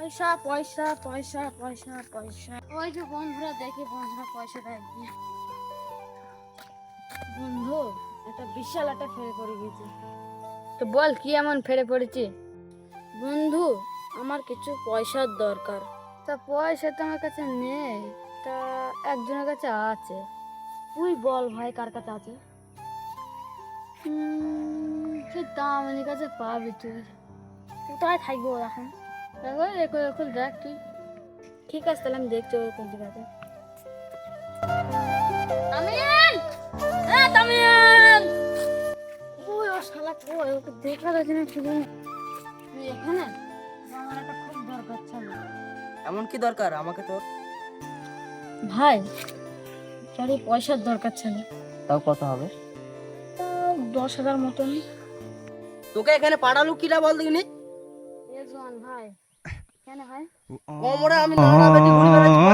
পয়সা পয়সা পয়সা পয়সা পয়সা, ওই যে বন্ধুরা দেখি বন্ধুরা পয়সা দেয় কি। বন্ধু, একটা বিশাল একটা ফেরে পড়ে গেছি। তো বল কি এমন ফেরে পড়েছি? বন্ধু, আমার কিছু পয়সার দরকার। তা পয়সা তো আমার কাছে নেই, তা একজনের কাছে আছে। তুই বল ভাই কার কাছে আছে। সে দামিনীর কাছে পাবি তুই। কোথায় থাকবো এখন? দেখো এখন এখন দেখ তুই। ঠিক আছে, তাহলে আমি দেখছি ওর কোন জায়গাতে। তামিয়ান, তামিয়ান, ওই ও শালা কই, ওকে দেখা যাচ্ছে না শুধু। তুই এখানে? আমার একটা খুব দরকার ছিল। এমন কি দরকার আমাকে তোর? ভাই, চলো পয়সার দরকার ছিল। তাও কত হবে? 10,000 মতন। তোকে এখানে পাঠালো কিরা বল দেখিনি? এ জোয়ান ভাই, কেন ভাই? কোমরে আমি নাড়া বেটি ঘুরে বেড়াচ্ছি,